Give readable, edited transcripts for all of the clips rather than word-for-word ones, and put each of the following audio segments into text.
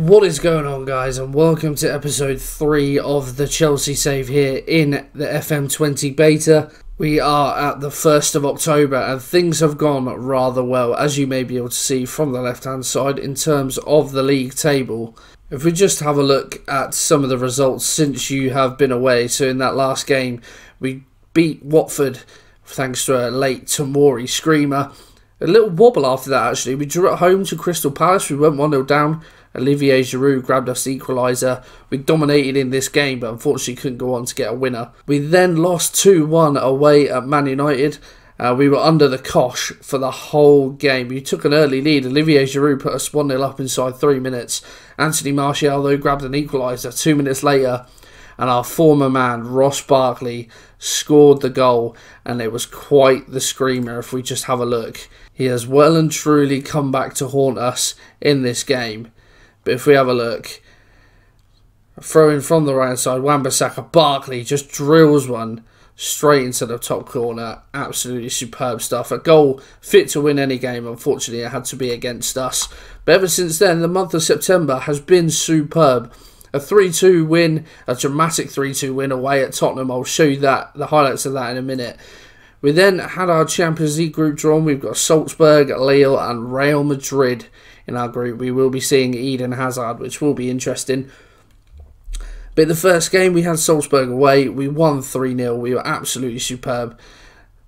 What is going on, guys, and welcome to episode 3 of the Chelsea save here in the FM20 Beta. We are at the 1st of October and things have gone rather well, as you may be able to see from the left hand side in terms of the league table. If we just have a look at some of the results since you have been away, so in that last game we beat Watford thanks to a late Tomori screamer. A little wobble after that actually. We drew at home to Crystal Palace, we went 1-0 down. Olivier Giroud grabbed us the equaliser. We dominated in this game, but unfortunately couldn't go on to get a winner. We then lost 2-1 away at Man United. We were under the cosh for the whole game. We took an early lead. Olivier Giroud put us 1-0 up inside 3 minutes. Anthony Martial, though, grabbed an equaliser 2 minutes later. And our former man, Ross Barkley, scored the goal. And it was quite the screamer if we just have a look. He has well and truly come back to haunt us in this game. But if we have a look, throwing from the right side, Wan-Bissaka, Barkley just drills one straight into the top corner. Absolutely superb stuff. A goal fit to win any game. Unfortunately, it had to be against us. But ever since then, the month of September has been superb. A 3-2 win, a dramatic 3-2 win away at Tottenham. I'll show you the highlights of that in a minute. We then had our Champions League group drawn. We've got Salzburg, Lille and Real Madrid in our group. We will be seeing Eden Hazard, which will be interesting. But the first game, we had Salzburg away. We won 3-0. We were absolutely superb.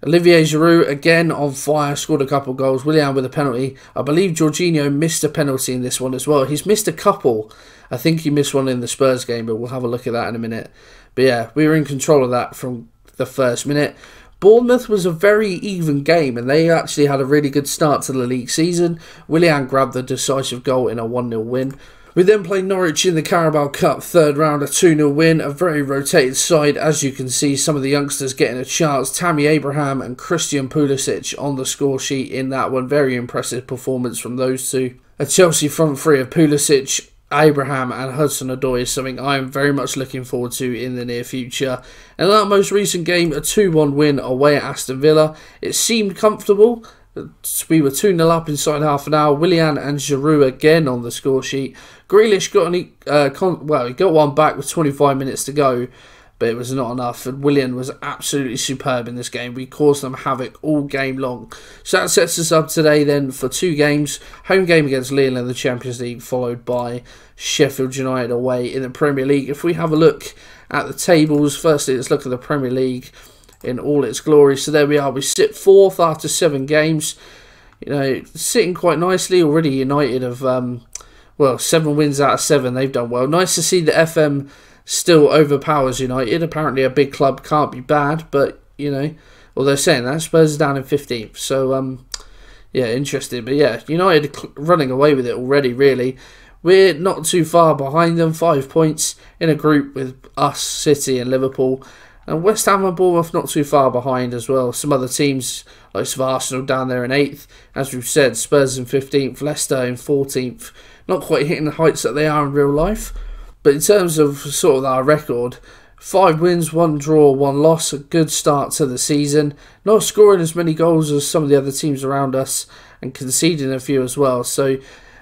Olivier Giroud, again on fire, scored a couple of goals. will.i.an with a penalty. I believe Jorginho missed a penalty in this one as well. He's missed a couple. I think he missed one in the Spurs game, but we'll have a look at that in a minute. But yeah, we were in control of that from the first minute. Bournemouth was a very even game and they actually had a really good start to the league season. will.i.an grabbed the decisive goal in a 1-0 win. We then played Norwich in the Carabao Cup third round, a 2-0 win, a very rotated side. As you can see, some of the youngsters getting a chance. Tammy Abraham and Christian Pulisic on the score sheet in that one. Very impressive performance from those two. A Chelsea front three of Pulisic, Abraham and Hudson-Odoi is something I am very much looking forward to in the near future. And that most recent game, a 2-1 win away at Aston Villa. It seemed comfortable. We were 2-0 up inside half an hour. will.i.an and Giroud again on the score sheet. Grealish got he got one back with 25 minutes to go, but it was not enough. And will.i.an was absolutely superb in this game. We caused them havoc all game long. So that sets us up today then for 2 games. Home game against Lille in the Champions League, followed by Sheffield United away in the Premier League. If we have a look at the tables, firstly let's look at the Premier League in all its glory. So there we are. We sit 4th after 7 games. You know, sitting quite nicely already. United have, 7 wins out of 7. They've done well. Nice to see the FM still overpowers United. Apparently a big club can't be bad, but, you know, although saying that, Spurs is down in 15th. So, yeah, interesting. But, yeah, United running away with it already, really. We're not too far behind them, 5 points in a group with us, City and Liverpool. And West Ham and Bournemouth not too far behind as well. Some other teams, like Arsenal down there in 8th. As we've said, Spurs in 15th, Leicester in 14th. Not quite hitting the heights that they are in real life. But in terms of sort of our record, 5 wins, 1 draw, 1 loss. A good start to the season. Not scoring as many goals as some of the other teams around us. And conceding a few as well. So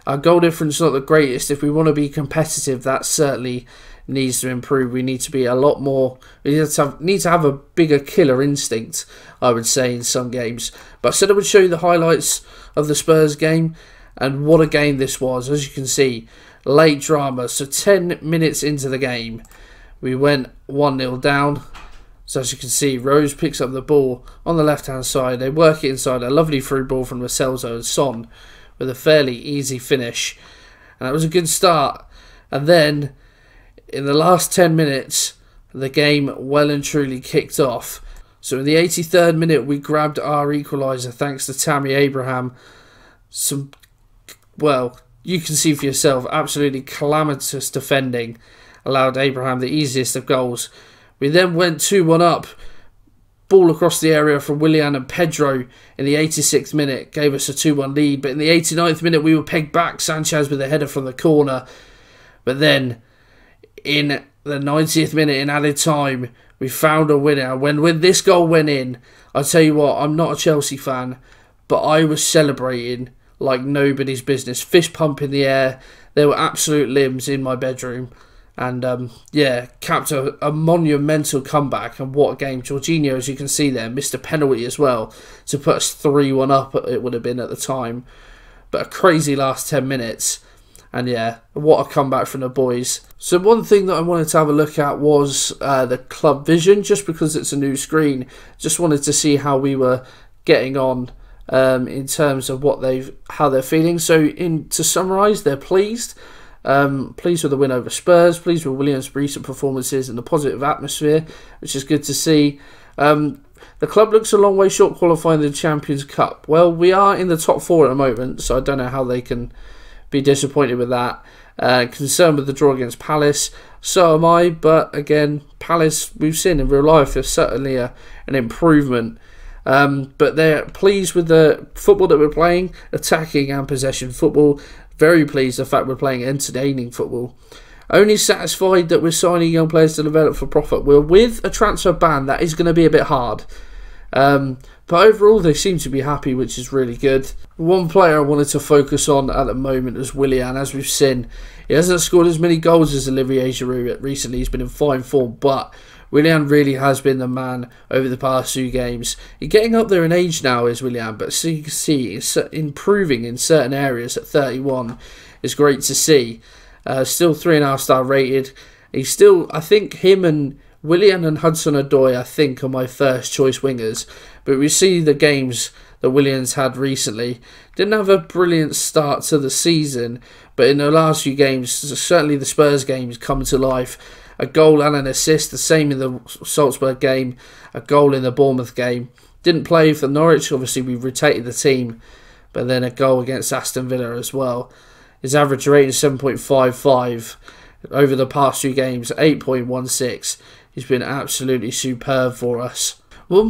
our goal difference is not the greatest. If we want to be competitive, that certainly needs to improve. We need to be a lot more. We need to have a bigger killer instinct, I would say, in some games. But I said I would show you the highlights of the Spurs game, and what a game this was. As you can see, late drama. So 10 minutes into the game, we went 1-0 down. So as you can see, Rose picks up the ball on the left-hand side. They work it inside. A lovely through ball from Lo Celso and Son with a fairly easy finish. And that was a good start. And then in the last 10 minutes, the game well and truly kicked off. So in the 83rd minute, we grabbed our equaliser thanks to Tammy Abraham. You can see for yourself, absolutely calamitous defending allowed Abraham the easiest of goals. We then went 2-1 up. Ball across the area from will.i.an and Pedro in the 86th minute gave us a 2-1 lead. But in the 89th minute, we were pegged back. Sanchez with a header from the corner. But then in the 90th minute in added time, we found a winner. When this goal went in, I tell you what, I'm not a Chelsea fan, but I was celebrating like nobody's business. Fist pump in the air. They were absolute limbs in my bedroom. And yeah, capped a monumental comeback. And what a game. Jorginho, as you can see there, missed a penalty as well to put us 3-1 up, it would have been at the time. But a crazy last 10 minutes. And yeah, what a comeback from the boys. So one thing that I wanted to have a look at was the club vision, just because it's a new screen. Just wanted to see how we were getting on in terms of how they're feeling. So to summarise, they're pleased. Pleased with the win over Spurs, pleased with Willian's recent performances and the positive atmosphere, which is good to see. The club looks a long way short qualifying the Champions Cup. Well, we are in the top 4 at the moment, so I don't know how they can be disappointed with that. Concerned with the draw against Palace, so am I, but again, Palace, we've seen in real life, there's certainly an improvement. But they're pleased with the football that we're playing, attacking and possession football. Very pleased the fact we're playing entertaining football. Only satisfied that we're signing young players to develop for profit. We're with a transfer ban that is going to be a bit hard. But overall, they seem to be happy, which is really good. One player I wanted to focus on at the moment is will.i.an. As we've seen, he hasn't scored as many goals as Olivier Giroud recently. He's been in fine form, but will.i.an really has been the man over the past 2 games. He's getting up there in age now, is will.i.an, but so you can see he's improving in certain areas at 31. It's great to see. Still 3.5 star rated. He's still, I think him and will.i.an and Hudson-Odoi, I think, are my first choice wingers. But we see the games that will.i.an's had recently. Didn't have a brilliant start to the season, but in the last few games, certainly the Spurs games, come to life. A goal and an assist, the same in the Salzburg game, a goal in the Bournemouth game. Didn't play for Norwich, obviously we rotated the team, but then a goal against Aston Villa as well. His average rating is 7.55 over the past 2 games, 8.16. He's been absolutely superb for us. One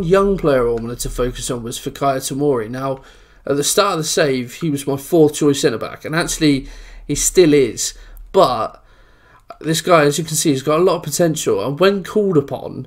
young player I wanted to focus on was Fikayo Tomori. Now, at the start of the save, he was my 4th choice centre-back, and actually he still is, but this guy, as you can see, has got a lot of potential, and when called upon,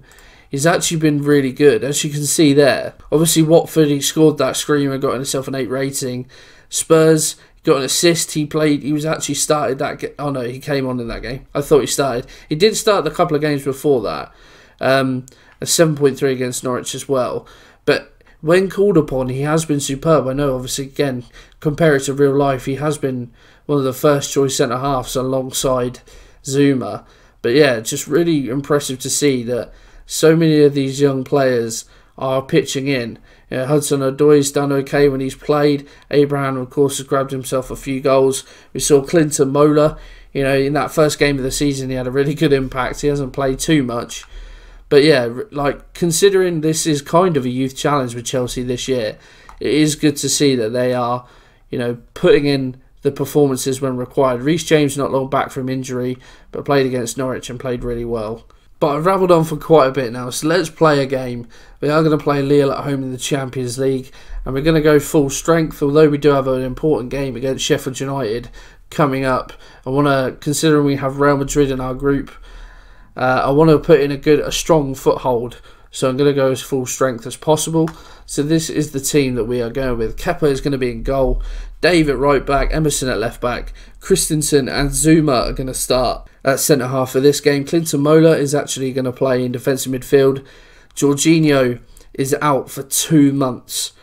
he's actually been really good, as you can see there. Obviously, Watford, he scored that screamer, got himself an 8 rating. Spurs, got an assist. He was actually started that game. Oh no, he came on in that game. I thought he started. He did start a couple of games before that. A 7.3 against Norwich as well. But when called upon, he has been superb. I know, obviously, again, compare it to real life, he has been one of the first choice centre-halves alongside Zuma. But yeah, just really impressive to see that so many of these young players are pitching in. You know, Hudson-Odoi's done okay when he's played. Abraham, of course, has grabbed himself a few goals. We saw Clinton Mola, you know, in that first game of the season, he had a really good impact. He hasn't played too much. But yeah, like, considering this is kind of a youth challenge with Chelsea this year, it is good to see that they are, you know, putting in the performances when required. Reece James not long back from injury, but played against Norwich and played really well. But I've rabbled on for quite a bit now, so let's play a game. We are going to play Lille at home in the Champions League, and we're going to go full strength, although we do have an important game against Sheffield United coming up. I want to, considering we have Real Madrid in our group, I want to put in a strong foothold, so I'm going to go as full strength as possible. So this is the team that we are going with. Kepa is going to be in goal, Dave at right back, Emerson at left back, Christensen and Zuma are going to start at centre half for this game. Clinton Mola is actually going to play in defensive midfield. Jorginho is out for 2 months.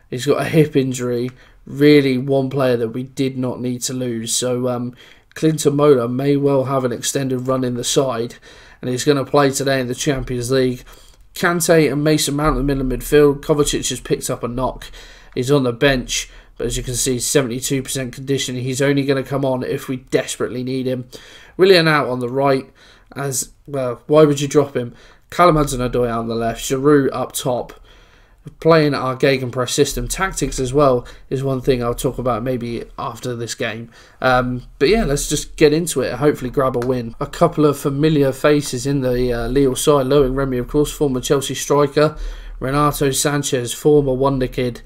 He's got a hip injury. Really one player that we did not need to lose. So Clinton Mola may well have an extended run in the side, and he's going to play today in the Champions League. Kante and Mason Mount in the middle of midfield. Kovacic has picked up a knock. He's on the bench, but as you can see, 72% condition. He's only going to come on if we desperately need him. will.i.an out on the right. As well, why would you drop him? Callum Hudson-Odoi on the left. Giroud up top. Playing our gegenpress system. Tactics as well is one thing I'll talk about maybe after this game. But yeah, let's just get into it and hopefully grab a win. A couple of familiar faces in the Lille side. Loic Remy, of course, former Chelsea striker. Renato Sanchez, former wonder kid.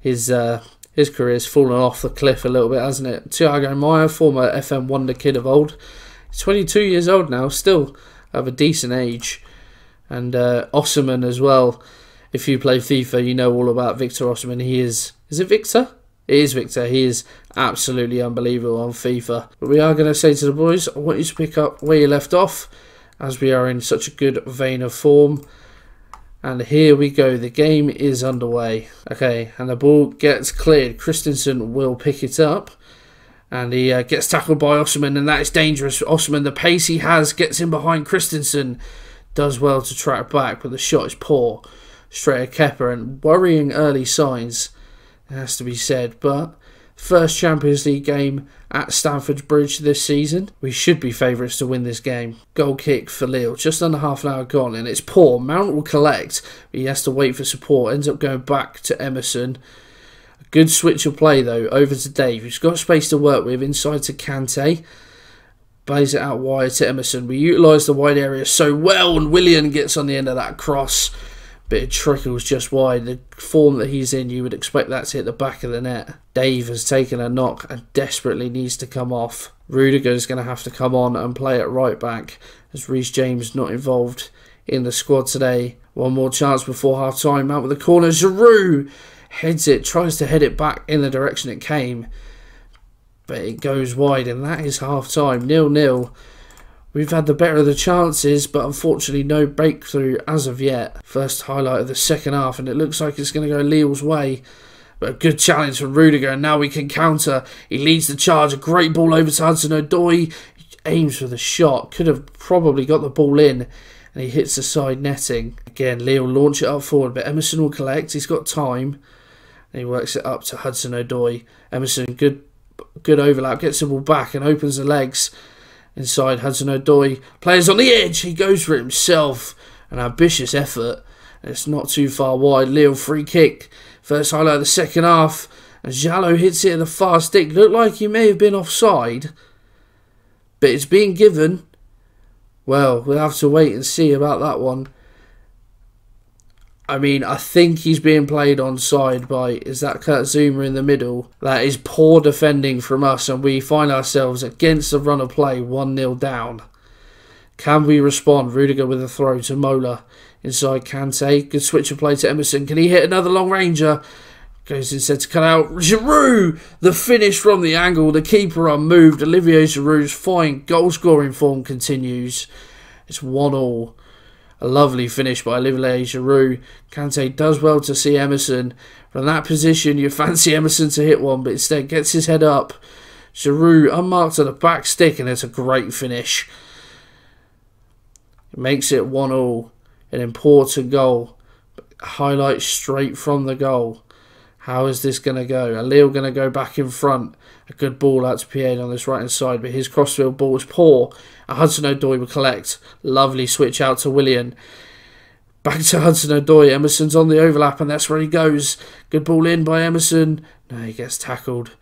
His career's fallen off the cliff a little bit, hasn't it? Thiago Maia, former FM wonder kid of old. He's 22 years old now, still of a decent age. And Osimhen as well. If you play FIFA, you know all about Victor Osimhen. He is it Victor? It is Victor. He is absolutely unbelievable on FIFA. But we are going to say to the boys, I want you to pick up where you left off, as we are in such a good vein of form. And here we go. The game is underway. Okay, and the ball gets cleared. Christensen will pick it up. And he gets tackled by Osman, and that is dangerous. Osman, the pace he has, gets in behind Christensen. Does well to track back, but the shot is poor. Straight at Kepa, and worrying early signs, it has to be said. But first Champions League game at Stamford Bridge this season. We should be favourites to win this game. Goal kick for Lille. Just under half an hour gone, and it's poor. Mount will collect, but he has to wait for support. Ends up going back to Emerson. Good switch of play though, over to Dave. He's got space to work with, inside to Kante. Plays it out wide to Emerson. We utilise the wide area so well, and Will.i.an gets on the end of that cross. But it trickles just wide. The form that he's in, you would expect that to hit the back of the net. Dave has taken a knock and desperately needs to come off. Rudiger's going to have to come on and play at right back, as Reece James not involved in the squad today. One more chance before half time. Out with the corner. Giroud heads it, tries to head it back in the direction it came, but it goes wide, and that is half time. 0-0. We've had the better of the chances, but unfortunately no breakthrough as of yet. First highlight of the second half, and it looks like it's going to go Lille's way. But a good challenge from Rudiger, and now we can counter. He leads the charge. A great ball over to Hudson-Odoi. Aims for the shot. Could have probably got the ball in, and he hits the side netting. Again, Lille launch it up forward, but Emerson will collect. He's got time. And he works it up to Hudson-Odoi. Emerson, good overlap, gets the ball back and opens the legs. Inside Hudson-Odoi, players on the edge. He goes for it himself. An ambitious effort. And it's not too far wide. Lille free kick. First highlight of the second half. And Jallo hits it in the far stick. Looked like he may have been offside. But it's being given. Well, we'll have to wait and see about that one. I mean, I think he's being played onside by, is that Kurt Zuma in the middle? That is poor defending from us, and we find ourselves against the run of play 1-0 down. Can we respond? Rudiger with a throw to Mola. Inside Kante. Good switch of play to Emerson. Can he hit another long ranger? Goes instead to cut out. Giroud! The finish from the angle. The keeper unmoved. Olivier Giroud's fine goal scoring form continues. It's 1-1. A lovely finish by Olivier Giroud. Kante does well to see Emerson. From that position, you fancy Emerson to hit one, but instead gets his head up. Giroud unmarked to the back stick, and it's a great finish. It makes it 1-1. An important goal. Highlight straight from the goal. How is this going to go? Are Lille going to go back in front? A good ball out to Pied on this right hand side, but his crossfield ball was poor. Hudson-Odoi will collect. Lovely switch out to Will.i.an. Back to Hudson-Odoi. Emerson's on the overlap, and that's where he goes. Good ball in by Emerson. No, he gets tackled.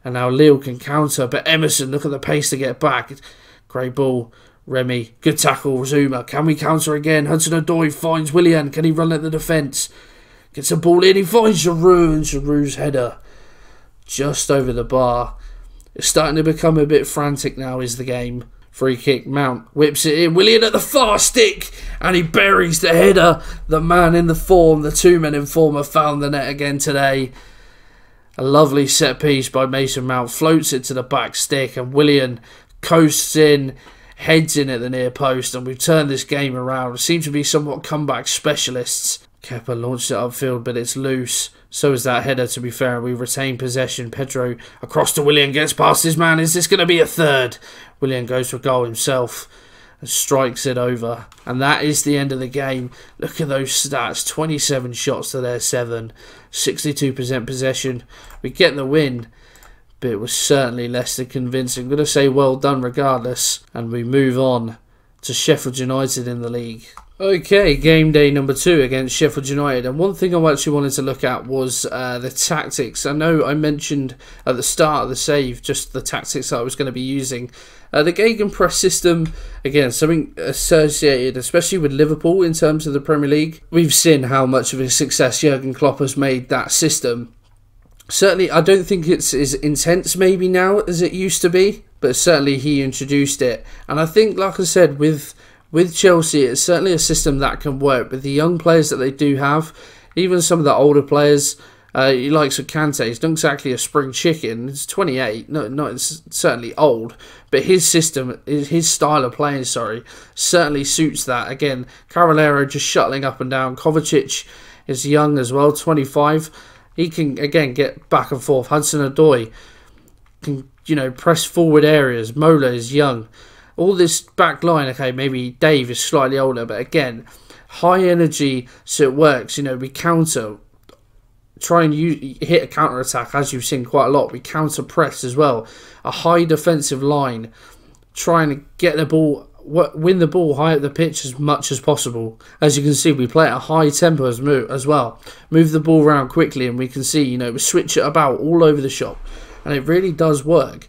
And now Lille can counter, but Emerson, look at the pace to get back. Great ball. Remy, good tackle. Zuma, can we counter again? Hudson-Odoi finds Will.i.an. Can he run at the defence? Gets a ball in. He finds Giroud, and Giroud's header just over the bar. It's starting to become a bit frantic now, is the game. Free kick, Mount whips it in. Will.i.an at the far stick, and he buries the header. The man in the form, the two men in form, have found the net again today. A lovely set piece by Mason Mount. Floats it to the back stick, and Will.i.an coasts in, heads in at the near post, and we've turned this game around. We seem to be somewhat comeback specialists. Kepa launched it upfield, but it's loose. So is that header, to be fair. We retain possession. Pedro across to Will.i.an, gets past his man. Is this going to be a third? Will.i.an goes for a goal himself and strikes it over. And that is the end of the game. Look at those stats. 27 shots to their 7. 62% possession. We get the win, but it was certainly less than convincing. I'm going to say well done regardless. And we move on to Sheffield United in the league. Okay, game day number 2 against Sheffield United, and one thing I actually wanted to look at was the tactics. I know I mentioned at the start of the save just the tactics that I was going to be using. The gegenpress system, again, something associated especially with Liverpool in terms of the Premier League. We've seen how much of a success Jurgen Klopp has made that system. Certainly, I don't think it's as intense maybe now as it used to be, but certainly he introduced it. And I think, like I said, with Chelsea, it's certainly a system that can work with the young players that they do have. Even some of the older players He likes a Kante. He's not exactly a spring chicken. It's 28. No, it's certainly old. But his system, his style of playing, certainly suits that. Again, Carvalero just shuttling up and down. Kovacic is young as well, 25. He can, again, get back and forth. Hudson-Odoi can, press forward areas. Mola is young. All this back line, okay, maybe Dave is slightly older, but again, high energy, so it works. We counter, try and hit a counter attack, as you've seen quite a lot. We counter press as well. A high defensive line, trying to get the ball, win the ball high up the pitch as much as possible. As you can see, we play at a high tempo as well. Move the ball around quickly, and we can see, we switch it about all over the shop, and it really does work.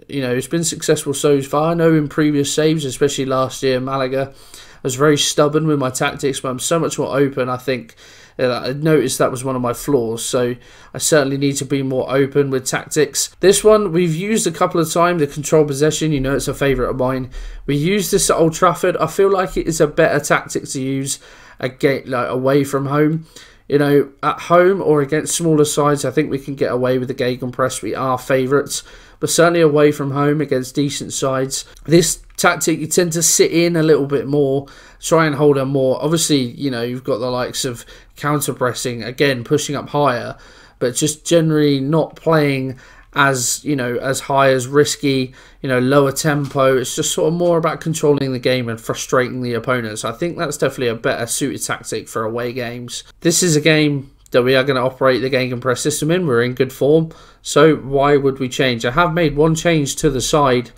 It's been successful so far. I know in previous saves, especially last year, Malaga, I was very stubborn with my tactics, but I'm so much more open. I think I noticed that was one of my flaws, so I certainly need to be more open with tactics. This one we've used a couple of times, the control possession. It's a favourite of mine. We used this at Old Trafford. I feel like it is a better tactic to use away from home. At home or against smaller sides, I think we can get away with the gegenpress. We are favourites, but certainly away from home against decent sides, this tactic you tend to sit in a little bit more, try and hold on more. Obviously, you've got the likes of counter pressing, again pushing up higher, but just generally not playing as as high, as risky, lower tempo. It's just sort of more about controlling the game and frustrating the opponent. So I think that's definitely a better suited tactic for away games. This is a game that we are going to operate the gegenpress system in. We're in good form, so why would we change? I have made one change to the side.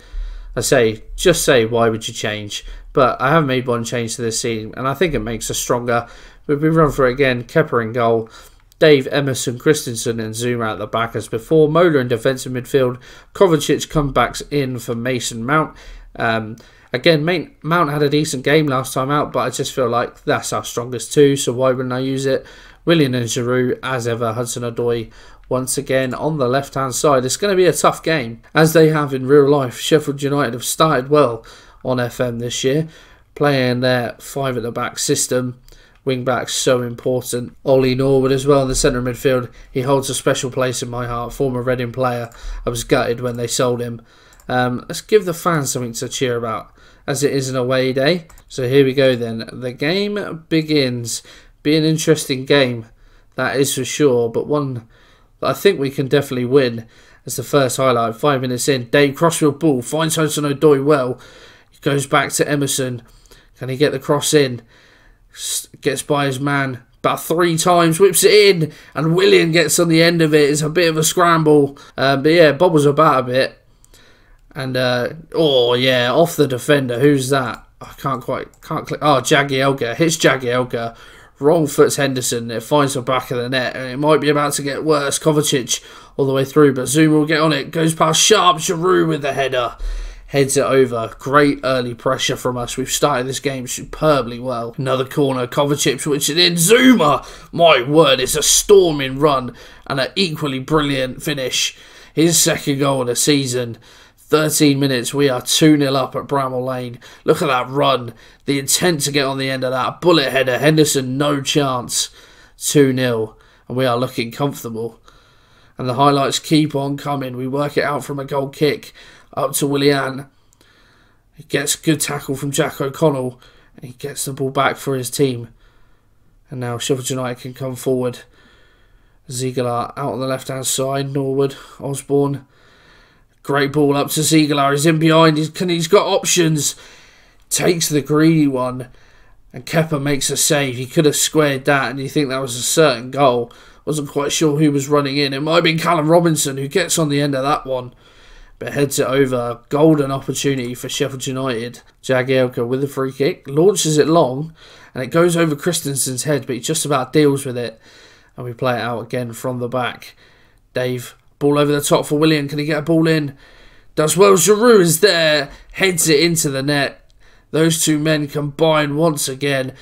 Just say why would you change? But I have made one change to this team, and I think it makes us stronger. But we run for it again. Kepa in goal, Dave, Emerson, Christensen and Zuma at the back as before. Mola in defensive midfield. Kovacic comebacks in for Mason Mount. Again, Mount had a decent game last time out, but I just feel like that's our strongest two, so why wouldn't I use it? Willian and Giroud, as ever. Hudson-Odoi once again on the left-hand side. It's going to be a tough game, as they have in real life. Sheffield United have started well on FM this year, playing their 5 at the back system. Wing-backs so important. Ollie Norwood as well in the centre of midfield. He holds a special place in my heart. Former Reading player. I was gutted when they sold him. Let's give the fans something to cheer about, as it is an away day. So here we go then. The game begins. Be an interesting game, that is for sure, but one that I think we can definitely win. As the first highlight, 5 minutes in, Dave crossfield ball, finds Hudson-Odoi well. He goes back to Emerson. Can he get the cross in? Gets by his man about 3 times, whips it in, and Willian gets on the end of it. It's a bit of a scramble, but yeah, bobbles about a bit. And, oh yeah, off the defender. Who's that? I can't click. Oh, Jagielka. Hits Jagielka. Wrong foot's Henderson. It finds the back of the net, and it might be about to get worse. Kovacic all the way through, but Zuma will get on it. Goes past Sharp. Giroud with the header. Heads it over. Great early pressure from us. We've started this game superbly well. Another corner. Kovacic whips it in. Zuma! My word, it's a storming run and an equally brilliant finish. His second goal of the season. 13 minutes, we are 2-0 up at Bramall Lane. Look at that run. The intent to get on the end of that. Bullet header. Henderson, no chance. 2-0. And we are looking comfortable. And the highlights keep on coming. We work it out from a goal kick. Up to will.i.an. He gets good tackle from Jack O'Connell. And he gets the ball back for his team. And now Sheffield United can come forward. Ziegler out on the left-hand side. Norwood, Osborne. Great ball up to Ziegler. He's in behind. He's got options. Takes the greedy one. And Kepa makes a save. He could have squared that, and you think that was a certain goal. Wasn't quite sure who was running in. It might have been Callum Robinson who gets on the end of that one. But heads it over. Golden opportunity for Sheffield United. Jagielka with the free kick. Launches it long. And it goes over Christensen's head, but he just about deals with it. And we play it out again from the back. Dave. Ball over the top for Willian. Can he get a ball in? Does well. Giroud is there. Heads it into the net. Those two men combine once again.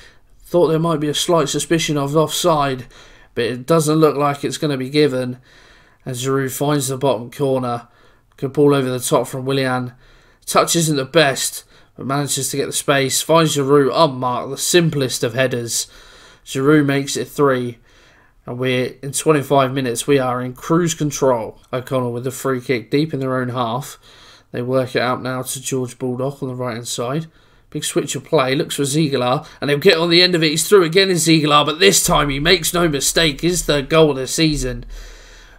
Thought there might be a slight suspicion of offside, but it doesn't look like it's going to be given. As Giroud finds the bottom corner. Good ball over the top from will.i.an. Touch isn't the best, but manages to get the space. Finds Giroud unmarked. The simplest of headers. Giroud makes it 3. And we're in 25 minutes, we are in cruise control. O'Connell with the free kick deep in their own half. They work it out now to George Baldock on the right hand side. Big switch of play, looks for Ziegler, and they'll get on the end of it. He's through again in Ziegler, but this time he makes no mistake. His third goal of the season.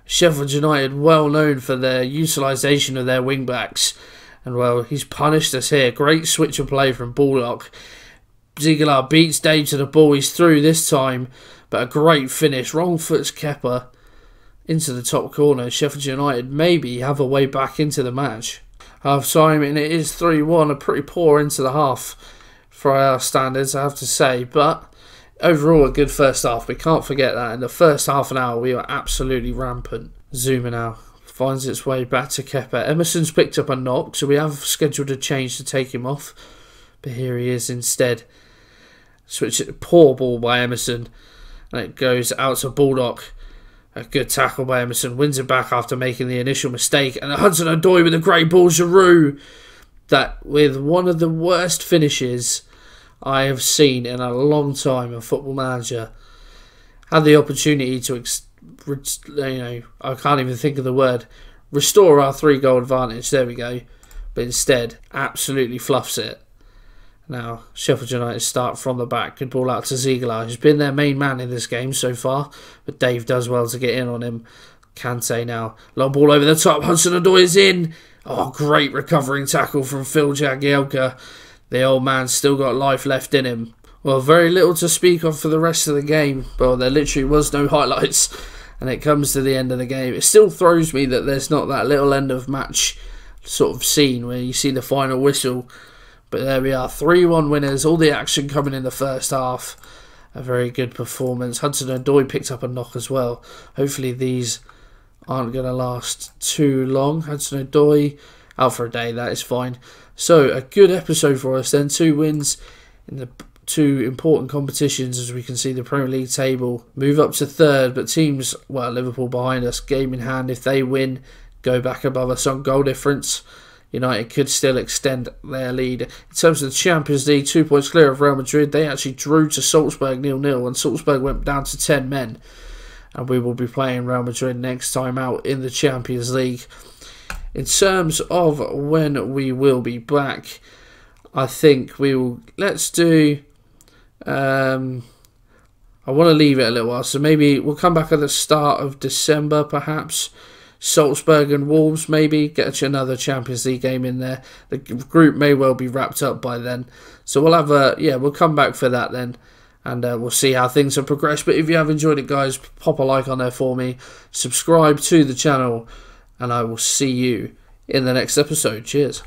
Sheffield United, well known for their utilisation of their wing-backs. And well, he's punished us here. Great switch of play from Baldock. Ziegler beats Dave to the ball. He's through this time, but a great finish. Wrong foot's Kepa into the top corner. Sheffield United maybe have a way back into the match. Half time, and it is 3-1. A pretty poor into the half for our standards, I have to say. But overall, a good first half. We can't forget that. In the first half an hour, we were absolutely rampant. Zuma now finds its way back to Kepa. Emerson's picked up a knock, so we have scheduled a change to take him off. But here he is instead. Switch it, poor ball by Emerson. And it goes out to Baldock. A good tackle by Emerson. Wins it back after making the initial mistake. And Hudson-Odoi with a great ball. Giroud. That with one of the worst finishes I have seen in a long time in Football Manager. Had the opportunity to, I can't even think of the word. Restore our 3-goal advantage. There we go. But instead, absolutely fluffs it. Now, Sheffield United start from the back. Good ball out to Ziegler, who's been their main man in this game so far. But Dave does well to get in on him. Kante now. Long ball over the top. Hudson-Odoi is in. Oh, great recovering tackle from Phil Jagielka. The old man's still got life left in him. Well, very little to speak of for the rest of the game. Well, there literally was no highlights. And it comes to the end of the game. It still throws me that there's not that little end of match sort of scene where you see the final whistle. But there we are, 3-1 winners, all the action coming in the first half. A very good performance. Hudson-Odoi picked up a knock as well. Hopefully these aren't going to last too long. Hudson-Odoi out for a day, that is fine. So, a good episode for us then. 2 wins in the 2 important competitions, as we can see the Premier League table. Move up to 3rd, but teams, well, Liverpool behind us, game in hand. If they win, go back above us on goal difference. United could still extend their lead. In terms of the Champions League, 2 points clear of Real Madrid. They actually drew to Salzburg 0-0, and Salzburg went down to 10 men. And we will be playing Real Madrid next time out in the Champions League. In terms of when we will be back, I think we will... Let's do... I want to leave it a little while, so maybe we'll come back at the start of December, perhaps. Salzburg and Wolves, maybe get another Champions League game in there. The group may well be wrapped up by then, so we'll have we'll come back for that then, and we'll see how things have progressed. But if you have enjoyed it, guys, pop a like on there for me, subscribe to the channel, and I will see you in the next episode. Cheers.